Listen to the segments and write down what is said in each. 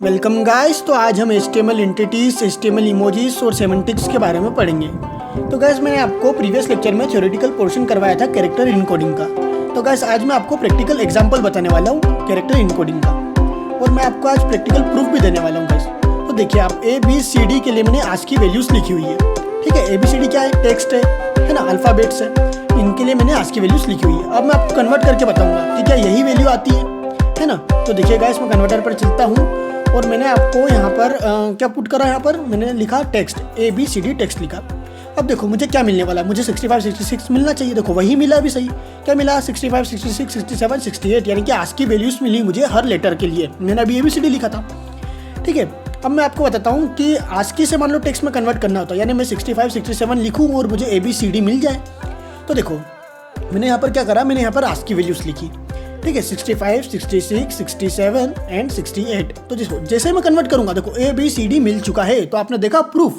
Welcome guys. तो आज हम HTML एंटिटीज, HTML इमोजीज और सेमेंटिक्स के बारे में पढ़ेंगे। तो गाइस मैंने आपको प्रीवियस लेक्चर में थ्योरेटिकल पोर्शन करवाया था कैरेक्टर इनकोडिंग का। तो गाइस आज मैं आपको प्रैक्टिकल एग्जांपल बताने वाला हूँ कैरेक्टर इनकोडिंग का, और मैं आपको आज प्रैक्टिकल प्रूफ भी देने वाला हूँ गाइस। तो देखिए आप ABCD के लिए मैंने आज की वैल्यूज लिखी हुई है। ठीक है, ABCD क्या है? टेक्स्ट है ना, अल्फ़ाबेट्स है। इनके लिए मैंने आज की वैल्यूज लिखी हुई है। अब मैं आपको कन्वर्ट करके बताऊँगा कि क्या यही वैल्यू आती है ना। तो देखिए गाइस मैं कन्वर्टर पर चलता हूँ और मैंने आपको यहाँ पर क्या पुट करा, यहाँ पर मैंने लिखा टेक्स्ट, ABCD टेक्स्ट लिखा। अब देखो मुझे क्या मिलने वाला है, मुझे 65 66 मिलना चाहिए। देखो वही मिला भी सही। क्या मिला? 65 66 67 68, यानी कि आज की वैल्यूज मिली मुझे हर लेटर के लिए। मैंने अभी ABCD लिखा था। ठीक है, अब मैं आपको बताता हूँ कि ASCII से मान लो टेक्स्ट में कन्वर्ट करना होता है, यानी मैं 65 67 लिखूँ और मुझे ABCD मिल जाए। तो देखो मैंने यहाँ पर क्या करा, मैंने यहाँ पर ASCII वैल्यूज लिखी। ठीक है, 65 66 67 एंड 68। तो जैसे मैं कन्वर्ट करूंगा, देखो ABCD मिल चुका है। तो आपने देखा प्रूफ,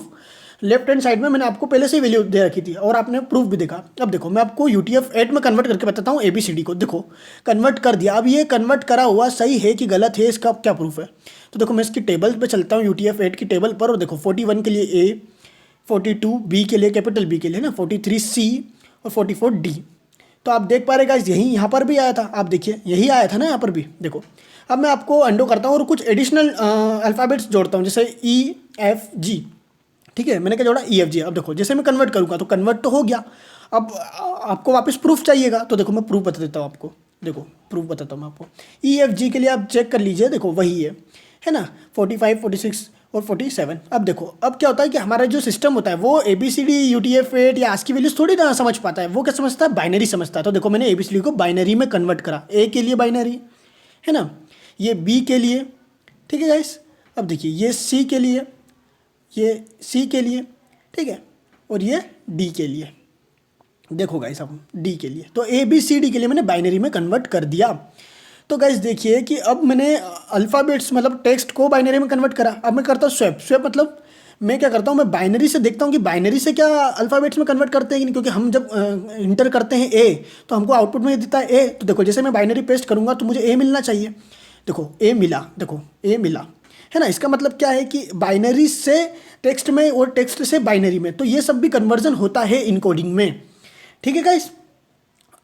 लेफ्ट हैंड साइड में मैंने आपको पहले से ही वैल्यू दे रखी थी और आपने प्रूफ भी देखा। अब देखो मैं आपको UTF-8 में कन्वर्ट करके बताता हूँ ABCD को। देखो कन्वर्ट कर दिया। अब ये कन्वर्ट करा हुआ सही है कि गलत है, इसका क्या प्रूफ है? तो देखो मैं इसकी टेबल पर चलता हूँ, UTF-8 की टेबल पर, और देखो 41 के लिए A, 42 B के लिए, कैपिटल B के लिए ना, 43 C और 44 D। तो आप देख पा रहे गाइस यही यहाँ पर भी आया था। आप देखिए यही आया था ना यहाँ पर भी। देखो अब मैं आपको अंडो करता हूँ और कुछ एडिशनल अल्फ़ाबेट्स जोड़ता हूँ, जैसे EFG। ठीक है, मैंने क्या जोड़ा? EFG। अब देखो जैसे मैं कन्वर्ट करूँगा तो कन्वर्ट तो हो गया। अब आपको वापस प्रूफ चाहिएगा, तो देखो मैं प्रूफ बता देता हूँ आपको। देखो प्रूफ बताता हूँ मैं आपको। EFG के लिए आप चेक कर लीजिए, देखो वही है ना, 45 46 और 47। अब देखो अब क्या होता है कि हमारा जो सिस्टम होता है वो ABCD UTF-8 या ASCII वैल्यूज थोड़ी ना समझ पाता है। वो क्या समझता है? बाइनरी समझता है। तो देखो मैंने ABCD को बाइनरी में कन्वर्ट करा। A के लिए बाइनरी है ना, ये B के लिए। ठीक है गाइस, अब देखिए ये C के लिए, ये C के लिए, ठीक है, और ये D के लिए। देखो गाइस अब D के लिए, तो ABCD के लिए मैंने बाइनरी में कन्वर्ट कर दिया। तो गाइस देखिए कि अब मैंने अल्फ़ाबेट्स मतलब टेक्स्ट को बाइनरी में कन्वर्ट करा। अब मैं करता हूँ स्वैप। स्वैप मतलब मैं क्या करता हूँ, मैं बाइनरी से देखता हूँ कि बाइनरी से क्या अल्फ़ाबेट्स में कन्वर्ट करते हैं कि नहीं, क्योंकि हम जब इंटर करते हैं A तो हमको आउटपुट में देता है A। तो देखो जैसे मैं बाइनरी पेस्ट करूँगा तो मुझे A मिलना चाहिए। देखो A मिला, देखो A मिला, है ना। इसका मतलब क्या है कि बाइनरी से टेक्स्ट में और टेक्स्ट से बाइनरी में, तो ये सब भी कन्वर्जन होता है इनकोडिंग में। ठीक है गाइस,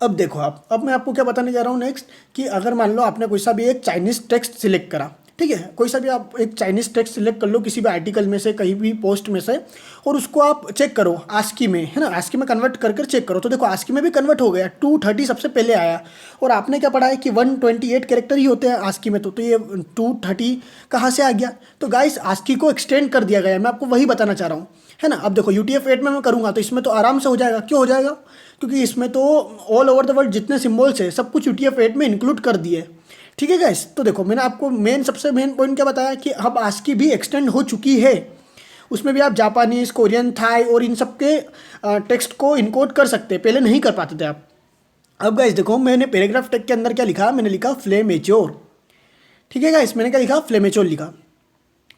अब देखो अब मैं आपको क्या बताने जा रहा हूँ नेक्स्ट, कि अगर मान लो आपने कोई सा भी एक चाइनीज़ टेक्स्ट सिलेक्ट करा। ठीक है, कोई सा भी आप एक चाइनीज़ टेक्स्ट सिलेक्ट कर लो किसी भी आर्टिकल में से, कहीं भी पोस्ट में से, और उसको आप चेक करो ASCII में, है ना, ASCII में कन्वर्ट कर चेक करो। तो देखो ASCII में भी कन्वर्ट हो गया, 230 सबसे पहले आया। और आपने क्या पढ़ा है कि 128 कैरेक्टर ही होते हैं ASCII में। तो ये 230 कहाँ से आ गया? तो गाइस ASCII को एक्सटेंड कर दिया गया है। मैं आपको वही बताना चाह रहा हूँ, है ना। अब देखो UTF-8 में मैं करूँगा तो इसमें तो आराम से हो जाएगा। क्यों हो जाएगा? क्योंकि इसमें तो ऑल ओवर द वर्ल्ड जितने सिम्बल्स है सब कुछ UTF-8 में इंक्लूड कर दिए। ठीक है गाइस, तो देखो मैंने आपको सबसे मेन पॉइंट क्या बताया कि अब ASCII भी एक्सटेंड हो चुकी है। उसमें भी आप जापानीज, कोरियन, थाई और इन सब के टेक्स्ट को इनकोड कर सकते हैं, पहले नहीं कर पाते थे आप। अब गाइस देखो मैंने पैराग्राफ टेक के अंदर क्या लिखा, मैंने लिखा फ्लेमेच्योर। ठीक है गाइस, मैंने क्या लिखा? फ्लेमेच्योर लिखा।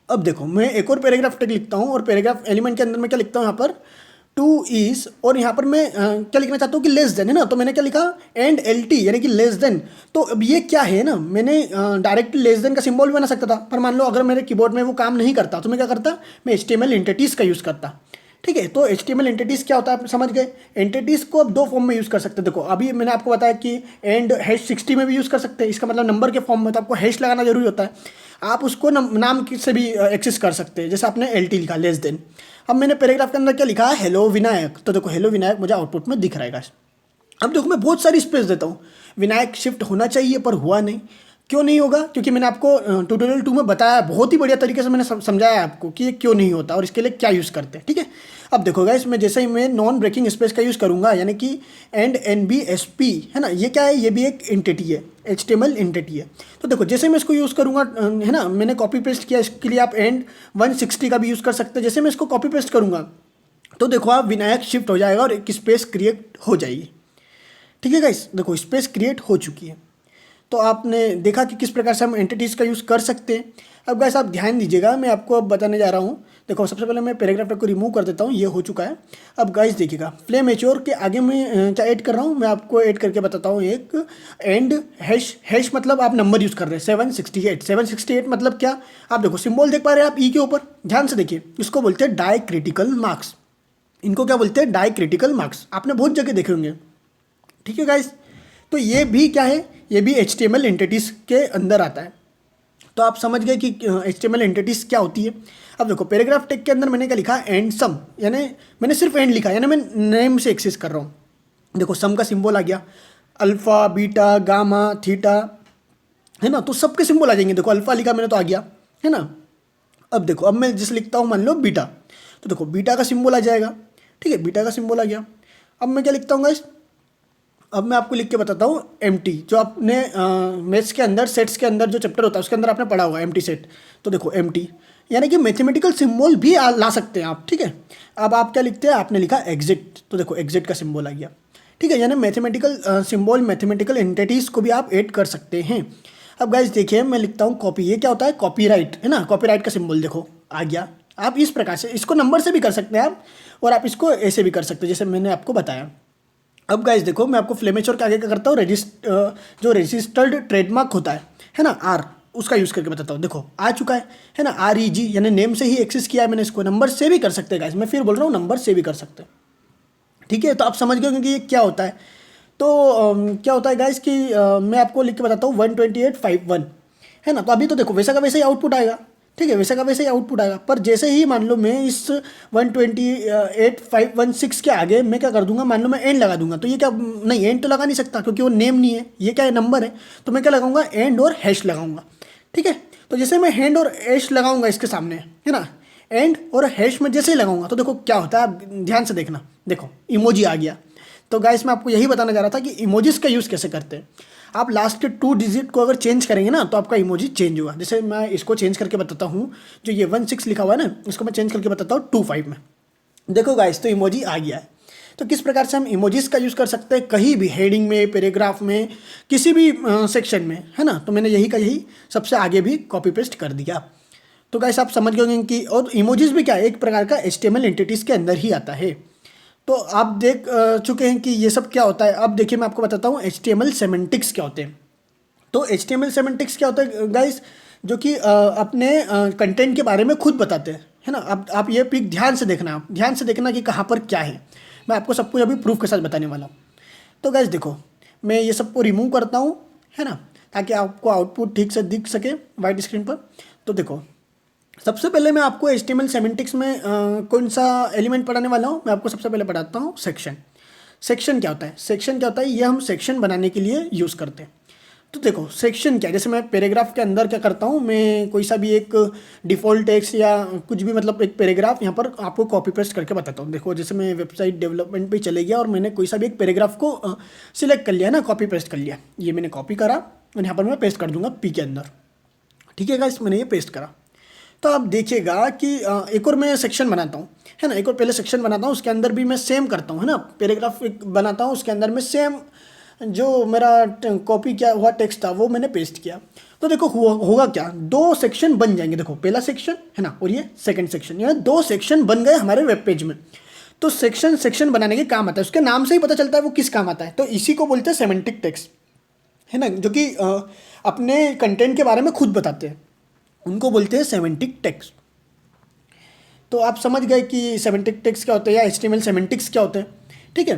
अब देखो मैं एक और पैराग्राफ टेक लिखता हूँ, और पैराग्राफ एलिमेंट के अंदर मैं क्या लिखता हूँ यहाँ पर, टू इज, और यहाँ पर मैं क्या लिखना चाहता हूँ कि लेस देन, है ना। तो मैंने क्या लिखा? एंड LT, यानी कि लेस देन। तो अब ये क्या है ना, मैंने डायरेक्टली लेस देन का सिंबल भी बना सकता था, पर मान लो अगर मेरे कीबोर्ड में वो काम नहीं करता तो मैं क्या करता, मैं HTML एंटिटीज़ का यूज़ करता। ठीक है, तो HTML एंटिटीज़ क्या होता है आप समझ गए। एंटिटीज़ को अब दो फॉर्म में यूज़ कर सकते हैं। देखो अभी मैंने आपको बताया कि एंड #60 में भी यूज़ कर सकते हैं। इसका मतलब नंबर के फॉर्म में, तो आपको हैश लगाना जरूरी होता है। आप उसको नाम से भी एक्सेस कर सकते हैं, जैसे आपने LT लिखा, लेस देन। अब मैंने पैराग्राफ के अंदर क्या लिखा है? हेलो विनायक। तो देखो हेलो विनायक मुझे आउटपुट में दिख रहा है। अब देखो मैं बहुत सारी स्पेस देता हूँ। विनायक शिफ्ट होना चाहिए पर हुआ नहीं। क्यों नहीं होगा? क्योंकि मैंने आपको ट्यूटोरियल 2 में बताया, बहुत ही बढ़िया तरीके से मैंने समझाया आपको कि ये क्यों नहीं होता और इसके लिए क्या यूज़ करते हैं। ठीक है, अब देखो गाइस मैं जैसे ही मैं नॉन ब्रेकिंग स्पेस का यूज़ करूँगा, यानी कि एंड NBSP, है ना, ये क्या है? ये भी एक एंटिटी है, HTML एंटिटी है। तो देखो जैसे मैं इसको यूज़ करूँगा, है ना, मैंने कॉपी पेस्ट किया। इसके लिए आप एंड 160 का भी यूज़ कर सकते हैं। जैसे मैं इसको कॉपी पेस्ट करूँगा तो देखो आप विनायक शिफ्ट हो जाएगा और एक स्पेस क्रिएट हो जाएगी। ठीक है गाइस, देखो स्पेस क्रिएट हो चुकी है। तो आपने देखा कि किस प्रकार से हम एंटिटीज़ का यूज़ कर सकते हैं। अब गाइस आप ध्यान दीजिएगा, मैं आपको अब बताने जा रहा हूँ। देखो सबसे पहले मैं पैराग्राफ को रिमूव कर देता हूँ, ये हो चुका है। अब गाइस देखिएगा, फ्लेम मेच्योर के आगे मैं क्या ऐड कर रहा हूँ, मैं आपको ऐड करके बताता हूँ एक एंड हैश। हैश मतलब आप नंबर यूज़ कर रहे हैं 768। 768 मतलब क्या, आप देखो सिंबल देख पा रहे हैं आप ई के ऊपर, ध्यान से देखिए, इसको बोलते हैं डाई क्रिटिकल मार्क्स। इनको क्या बोलते हैं, डाई क्रिटिकल मार्क्स, आपने बहुत जगह देखे होंगे। ठीक है गाइस, तो ये भी क्या है, ये भी HTML एंटिटीज़ के अंदर आता है। तो आप समझ गए कि HTML एंटिटीज़ क्या होती है। अब देखो पैराग्राफ टेक के अंदर मैंने क्या लिखा, एंड सम, यानी मैंने सिर्फ एंड लिखा, यानी मैं नेम से एक्सेस कर रहा हूँ। देखो सम का सिंबल आ गया, अल्फ़ा बीटा गामा थीटा, है ना, तो सबके सिंबल आ जाएंगे। देखो अल्फ़ा लिखा मैंने तो आ गया, है ना। अब देखो, अब मैं जिस लिखता हूँ मान लो बीटा, तो देखो बीटा का सिंबल आ जाएगा। ठीक है, बीटा का सिंबल आ गया। अब मैं क्या लिखता हूँ गाइस, अब मैं आपको लिख के बताता हूँ एम्प्टी, जो आपने मैथ्स के अंदर सेट्स के अंदर जो चैप्टर होता है उसके अंदर आपने पढ़ा होगा एम्प्टी सेट। तो देखो एम्प्टी यानी कि मैथमेटिकल सिंबल भी ला सकते हैं आप। ठीक है, अब आप क्या लिखते हैं, आपने लिखा एग्जिट, तो देखो एग्जिट का सिंबल आ गया। ठीक है, यानी मैथमेटिकल सिंबल, मैथमेटिकल एंटिटीज़ को भी आप ऐड कर सकते हैं। अब गाइस देखिए, मैं लिखता हूँ कॉपी, ये क्या होता है, कॉपीराइट, है ना, कॉपीराइट का सिंबल देखो आ गया। आप इस प्रकार से इसको नंबर से भी कर सकते हैं आप, और आप इसको ऐसे भी कर सकते हैं जैसे मैंने आपको बताया। अब गाइस देखो, मैं आपको फ्लेमेचर के आगे क्या करता हूँ, जो रजिस्टर्ड ट्रेडमार्क होता है ना, आर, उसका यूज़ करके बताता हूँ। देखो आ चुका है ना, REG, यानी नेम से ही एक्सेस किया है मैंने इसको। नंबर से भी कर सकते हैं गाइस, मैं फिर बोल रहा हूँ नंबर से भी कर सकते हैं। ठीक है, तो आप समझ गए क्योंकि ये क्या होता है। तो क्या होता है गाइस कि मैं आपको लिख के बताता हूँ 12851, है ना। तो अभी तो देखो वैसा का वैसा ही आउटपुट आएगा। ठीक है, वैसा का वैसा ही आउटपुट आएगा, पर जैसे ही मान लो मैं इस 128516 के आगे मैं क्या कर दूंगा, मान लो मैं एंड लगा दूंगा, तो ये क्या, नहीं एंड तो लगा नहीं सकता क्योंकि वो नेम नहीं है, ये क्या है, नंबर है। तो मैं क्या लगाऊंगा, एंड और हैश लगाऊंगा। ठीक है, तो जैसे मैं हैंड और हैश लगाऊंगा इसके सामने, है ना, एंड और हैश में जैसे ही लगाऊंगा तो देखो क्या होता है, आप ध्यान से देखना। देखो इमोजी आ गया। तो गाइस मैं आपको यही बताना जा रहा था कि इमोजीज का यूज़ कैसे करते हैं। आप लास्ट के 2 डिजिट को अगर चेंज करेंगे ना तो आपका इमोजी चेंज होगा। जैसे मैं इसको चेंज करके बताता हूँ, जो ये 16 लिखा हुआ है ना, इसको मैं चेंज करके बताता हूँ 25 में। देखो गाइस, तो इमोजी आ गया है। तो किस प्रकार से हम इमोजीज का यूज़ कर सकते हैं कहीं भी, हेडिंग में, पैराग्राफ में, किसी भी सेक्शन में, है ना। तो मैंने यही का यही सबसे आगे भी कॉपी पेस्ट कर दिया। तो गाइस आप समझ गए होंगे कि, और इमोजीज भी क्या है, एक प्रकार का HTML एंटिटीज़ के अंदर ही आता है। तो आप देख चुके हैं कि ये सब क्या होता है। अब देखिए मैं आपको बताता हूँ HTML सेमेंटिक्स क्या होते हैं। तो HTML सेमेंटिक्स क्या होता है गाइस, जो कि अपने कंटेंट के बारे में खुद बताते हैं, है ना। अब आप ये पिक ध्यान से देखना, आप ध्यान से देखना कि कहाँ पर क्या है। मैं आपको सब कुछ अभी प्रूफ के साथ बताने वाला हूँ। तो गाइस देखो, मैं ये सबको रिमूव करता हूँ, है ना, ताकि आपको आउटपुट ठीक से दिख सके वाइट स्क्रीन पर। तो देखो सबसे पहले मैं आपको HTML सेमेंटिक्स में कौन सा एलिमेंट पढ़ाने वाला हूँ। मैं आपको सबसे पहले पढ़ाता हूँ सेक्शन। सेक्शन क्या होता है, सेक्शन क्या होता है, ये हम सेक्शन बनाने के लिए यूज़ करते हैं। तो देखो सेक्शन क्या है, जैसे मैं पैराग्राफ के अंदर क्या करता हूँ, मैं कोई सा भी एक डिफ़ॉल्ट टेक्स्ट या कुछ भी, मतलब एक पैराग्राफ यहाँ पर आपको कॉपी पेस्ट करके बताता हूँ। देखो जैसे मैं वेबसाइट डेवलपमेंट पे चले गया और मैंने कोई सा भी एक पैराग्राफ को सिलेक्ट कर लिया ना, कॉपी पेस्ट कर लिया। ये मैंने कॉपी करा और यहाँ पर मैं पेस्ट कर दूँगा पी के अंदर। ठीक है गाइस, मैंने ये पेस्ट करा। तो आप देखिएगा कि एक और मैं सेक्शन बनाता हूँ, है ना, एक और पहले सेक्शन बनाता हूँ, उसके अंदर भी मैं सेम करता हूँ, है ना। पैराग्राफ एक बनाता हूँ, उसके अंदर मैं सेम जो मेरा कॉपी किया हुआ टेक्स्ट था वो मैंने पेस्ट किया। तो देखो होगा क्या, 2 सेक्शन बन जाएंगे। देखो पहला सेक्शन है ना, और ये सेकंड सेक्शन, यानी 2 सेक्शन बन गए हमारे वेब पेज में। तो सेक्शन बनाने के काम आता है, उसके नाम से ही पता चलता है वो किस काम आता है। तो इसी को बोलते हैं सेमेंटिक टेक्स्ट, है ना, जो कि अपने कंटेंट के बारे में खुद बताते हैं, उनको बोलते हैं सेमेंटिक टेक्स्ट। तो आप समझ गए कि सेमेंटिक टेक्स्ट क्या होते हैं या HTML सेमेंटिक्स क्या होते हैं। ठीक है,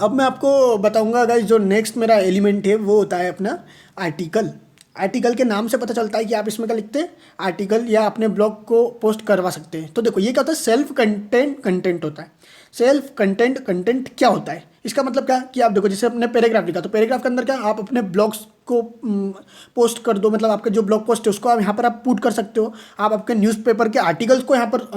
अब मैं आपको बताऊंगा गाइस, जो नेक्स्ट मेरा एलिमेंट है वो होता है अपना आर्टिकल। आर्टिकल के नाम से पता चलता है कि आप इसमें क्या लिखते हैं, आर्टिकल, या अपने ब्लॉग को पोस्ट करवा सकते हैं। तो देखो ये क्या होता है, सेल्फ कंटेंट होता है। सेल्फ कंटेंट क्या होता है, इसका मतलब क्या कि आप देखो जैसे अपने पैराग्राफ लिखा, तो पैराग्राफ के अंदर क्या आप अपने ब्लॉग्स को पोस्ट कर दो, मतलब आपके जो ब्लॉग पोस्ट है उसको आप यहाँ पर आप पुट कर सकते हो। आप आपके न्यूज़पेपर के आर्टिकल्स को यहाँ पर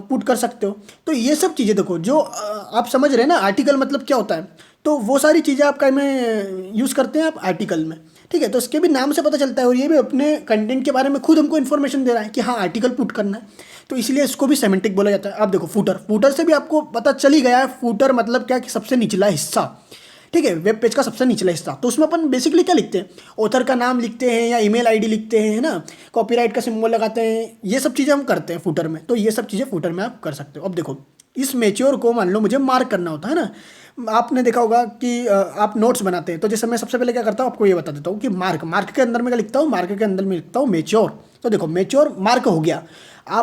पुट कर सकते हो। तो ये सब चीज़ें देखो, जो आप समझ रहे हैं ना, आर्टिकल मतलब क्या होता है, तो वो सारी चीज़ें आपका में यूज़ करते हैं आप आर्टिकल में। ठीक है, तो इसके भी नाम से पता चलता है, और ये भी अपने कंटेंट के बारे में खुद हमको इन्फॉर्मेशन दे रहा है कि हाँ आर्टिकल पुट करना है। तो इसलिए इसको भी सेमेंटिक बोला जाता है। अब देखो फूटर से भी आपको पता चल ही गया है, फूटर मतलब क्या कि सबसे निचला हिस्सा, ठीक है, वेब पेज का सबसे निचला हिस्सा। तो उसमें अपन बेसिकली क्या लिखते हैं, ऑथर का नाम लिखते हैं या ईमेल आईडी लिखते हैं, है ना, कॉपीराइट का सिंबल लगाते हैं, ये सब चीज़ें हम करते हैं फुटर में। तो ये सब चीज़ें फुटर में आप कर सकते हो। अब देखो, इस मैच्योर को मान लो मुझे मार्क करना होता है ना, आपने देखा होगा कि आप नोट्स बनाते हैं, तो जैसे मैं सबसे पहले क्या करता हूँ आपको ये बता देता हूँ कि मार्क के अंदर में क्या लिखता हूँ, मार्क के अंदर में लिखता हूँ मैच्योर। तो देखो मैच्योर मार्क हो गया।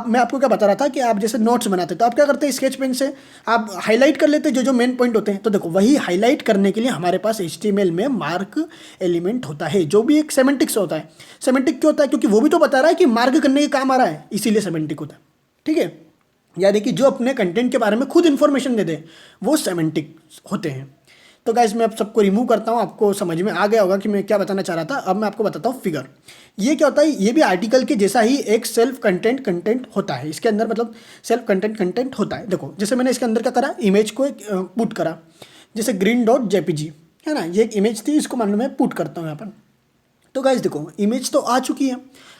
मैं आपको क्या बता रहा था कि आप जैसे नोट्स बनाते हैं तो आप क्या करते हैं, स्केच पेन से आप हाईलाइट कर लेते हैं जो मेन पॉइंट होते हैं। तो देखो वही हाईलाइट करने के लिए हमारे पास HTML में मार्क एलिमेंट होता है, जो भी एक सेमेंटिक्स होता है। सेमेंटिक क्यों होता है, क्योंकि वो भी तो बता रहा है कि मार्क करने के काम आ रहा है, इसीलिए सेमेंटिक होता है। ठीक है, यानी कि जो अपने कंटेंट के बारे में खुद इन्फॉर्मेशन दे दे वो सेमेंटिक होते हैं। तो गाइस मैं अब सबको रिमूव करता हूँ, आपको समझ में आ गया होगा कि मैं क्या बताना चाह रहा था। अब मैं आपको बताता हूँ फिगर। ये क्या होता है, ये भी आर्टिकल के जैसा ही एक सेल्फ कंटेंट होता है। इसके अंदर मतलब सेल्फ कंटेंट होता है। देखो जैसे मैंने इसके अंदर क्या करा, इमेज को पुट करा, जैसे green.jpg है ना, ये एक इमेज थी, इसको मान लो मैं पुट करता हूँ यहाँ पर। तो गाइस देखो इमेज तो आ चुकी है।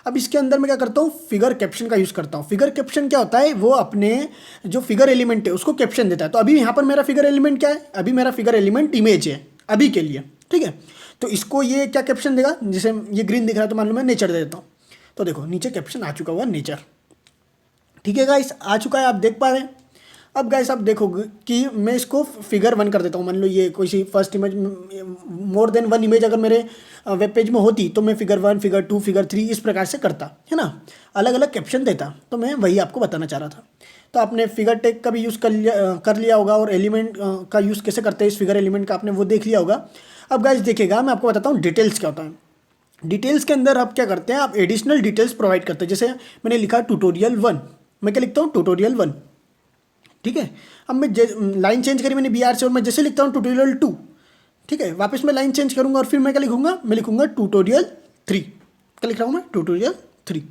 अब इसके अंदर मैं क्या करता हूँ, फिगर कैप्शन का यूज़ करता हूँ। फिगर कैप्शन क्या होता है, वो अपने जो फिगर एलिमेंट है उसको कैप्शन देता है। तो अभी यहाँ पर मेरा फिगर एलिमेंट क्या है, अभी मेरा फिगर एलिमेंट इमेज है अभी के लिए। ठीक है, तो इसको ये क्या कैप्शन देगा, जैसे ये ग्रीन दिख रहा है तो मान लो मैं नेचर दे देता हूँ। तो देखो नीचे कैप्शन आ चुका हुआ नेचर। ठीक है गाइस, आ चुका है, आप देख पा रहे हैं। अब गाइस आप देखोगे कि मैं इसको फिगर 1 कर देता हूँ। मान लो ये कोई सी first image, more than 1 image अगर मेरे वेब पेज में होती तो मैं फिगर 1, फिगर 2, फिगर 3 इस प्रकार से करता, है ना, अलग अलग कैप्शन देता। तो मैं वही आपको बताना चाह रहा था। तो आपने फिगर टैग का भी यूज़ कर लिया होगा, और एलिमेंट का यूज़ कैसे करते हैं इस फिगर एलिमेंट का आपने वो देख लिया होगा। अब गाइस देखिएगा, मैं आपको बताता हूँ डिटेल्स क्या होता है। डिटेल्स के अंदर आप क्या करते हैं, आप एडिशनल डिटेल्स प्रोवाइड करते हैं। जैसे मैंने लिखा ट्यूटोरियल 1, मैं क्या लिखता हूँ, ट्यूटोरियल 1। ठीक है, अब मैं लाइन चेंज करी मैंने BR से, और मैं जैसे लिखता हूँ ट्यूटोरियल 2। ठीक है, वापस मैं लाइन चेंज करूँगा और फिर मैं क्या लिखूँगा, मैं लिखूँगा ट्यूटोरियल 3। क्या लिख रहा हूँ मैं, ट्यूटोरियल 3।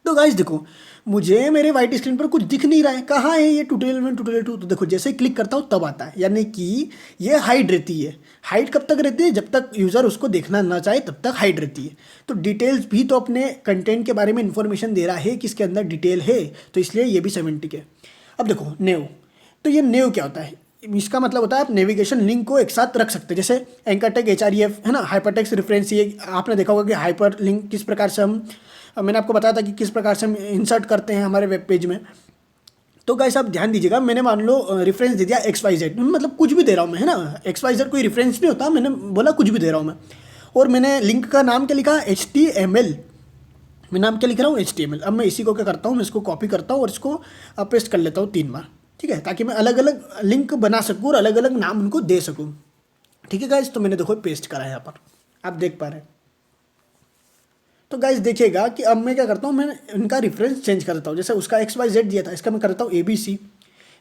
तो गाइस देखो मुझे मेरे वाइट स्क्रीन पर कुछ दिख नहीं रहा है, कहाँ है ये ट्यूटोरियल 1, ट्यूटोरियल 2। तो देखो जैसे ही क्लिक करता हूँ तब आता है, यानी कि ये हाइड रहती है। हाइड कब तक रहती है, जब तक यूज़र उसको देखना ना चाहे तब तक हाइड रहती है। तो डिटेल्स भी तो अपने कंटेंट के बारे में इन्फॉर्मेशन दे रहा है कि इसके अंदर डिटेल है, तो इसलिए ये भी सेमेंटिक है। अब देखो नेव, तो ये नेव क्या होता है, इसका मतलब होता है आप नेविगेशन लिंक को एक साथ रख सकते हैं। जैसे एंकर टैग HREF है ना, हाइपरटेक्स्ट रेफरेंस, ये आपने देखा होगा कि हाइपर लिंक किस प्रकार से मैंने आपको बताया था कि किस प्रकार से हम इंसर्ट करते हैं हमारे वेब पेज में। तो गाइस आप ध्यान दीजिएगा, मैंने मान लो रेफरेंस दे दिया XYZ, मतलब कुछ भी दे रहा हूँ मैं, है ना, XYZ कोई रेफरेंस नहीं होता, मैंने बोला कुछ भी दे रहा हूँ मैं। और मैंने लिंक का नाम क्या लिखा, HTML, मैं नाम क्या लिख रहा हूँ, HTML। अब मैं इसी को क्या करता हूँ, मैं इसको कॉपी करता हूँ और इसको पेस्ट कर लेता हूँ 3 बार। ठीक है, ताकि मैं अलग अलग लिंक बना सकूँ और अलग अलग नाम उनको दे सकूँ। ठीक है गाइस, तो मैंने देखो पेस्ट करा है यहाँ पर, आप देख पा रहे हैं। तो गाइस देखिएगा कि अब मैं क्या करता हूँ, मैं इनका रेफरेंस चेंज कर देता हूँ। जैसे उसका XYZ दिया था, इसका मैं कर देता हूँ ABC,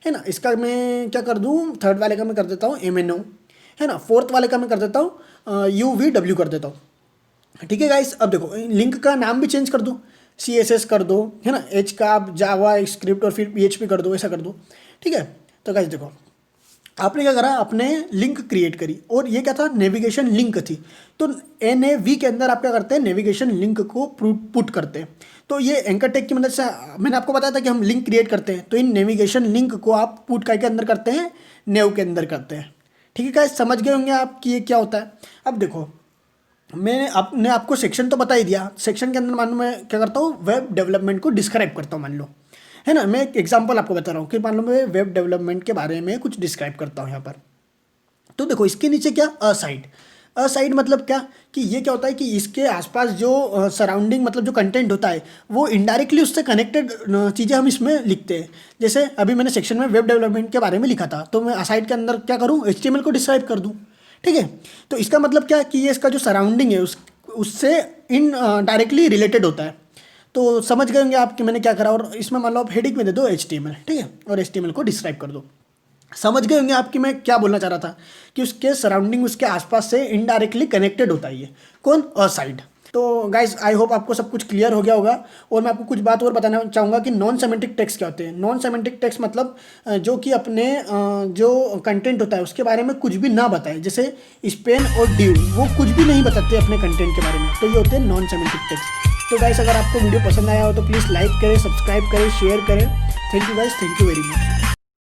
है ना। इसका मैं क्या कर दूँ, थर्ड वाले का मैं कर देता हूँ MNO, है ना। फोर्थ वाले का मैं कर देता हूँ UVW कर देता हूँ। ठीक है गाइस, अब देखो लिंक का नाम भी चेंज कर दो, CSS कर दो, है ना, H का आप जावा स्क्रिप्ट और फिर PHP कर दो, ऐसा कर दो। ठीक है, तो गाइस देखो आपने क्या करा, आपने लिंक क्रिएट करी, और ये क्या था, नेविगेशन लिंक थी। तो NAV के अंदर आप क्या करते हैं, नेविगेशन लिंक को पुट करते हैं। तो ये एंकर टैग की मदद से मैंने आपको बताया था कि हम लिंक क्रिएट करते हैं, तो इन नेविगेशन लिंक को आप पुट के अंदर करते हैं, नेव के अंदर करते हैं। ठीक है गाइस, समझ गए होंगे आप कि ये क्या होता है। अब देखो मैंने आपको सेक्शन तो बता ही दिया। सेक्शन के अंदर मान लो मैं क्या करता हूँ, वेब डेवलपमेंट को डिस्क्राइब करता हूँ, मान लो, है ना। मैं एक एग्जांपल आपको बता रहा हूँ कि मान लो मैं वेब डेवलपमेंट के बारे में कुछ डिस्क्राइब करता हूँ यहाँ पर। तो देखो इसके नीचे क्या, असाइड मतलब क्या, कि ये क्या होता है कि इसके आसपास जो सराउंडिंग मतलब जो कंटेंट होता है वो इनडायरेक्टली उससे कनेक्टेड चीज़ें हम इसमें लिखते हैं। जैसे अभी मैंने सेक्शन में वेब डेवलपमेंट के बारे में लिखा था, तो मैं असाइड के अंदर क्या करूँ, HTML को डिस्क्राइब कर दूँ। ठीक है, तो इसका मतलब क्या कि ये इसका जो सराउंडिंग है उससे इन डायरेक्टली रिलेटेड होता है। तो समझ गए होंगे आप कि मैंने क्या करा। और इसमें मान लो आप हेडिंग में दे दो HTML, ठीक है, और HTML को डिस्क्राइब कर दो। समझ गए होंगे आप कि मैं क्या बोलना चाह रहा था, कि उसके सराउंडिंग उसके आसपास से इनडायरेक्टली कनेक्टेड होता है ये कौन, असाइड। तो गाइज आई होप आपको सब कुछ क्लियर हो गया होगा। और मैं आपको कुछ बात और बताना चाहूँगा कि नॉन सेमेंटिक टेक्स्ट क्या होते हैं। नॉन सेमेंटिक टेक्स्ट मतलब जो कि अपने जो कंटेंट होता है उसके बारे में कुछ भी ना बताए। जैसे स्पेन और ड्यू, वो कुछ भी नहीं बताते अपने कंटेंट के बारे में, तो ये होते हैं नॉन सेमेंटिक टेक्स्ट। तो गाइस अगर आपको वीडियो पसंद आया हो तो प्लीज़ लाइक करें, सब्सक्राइब करें, शेयर करें। Thank you guys, thank you very much.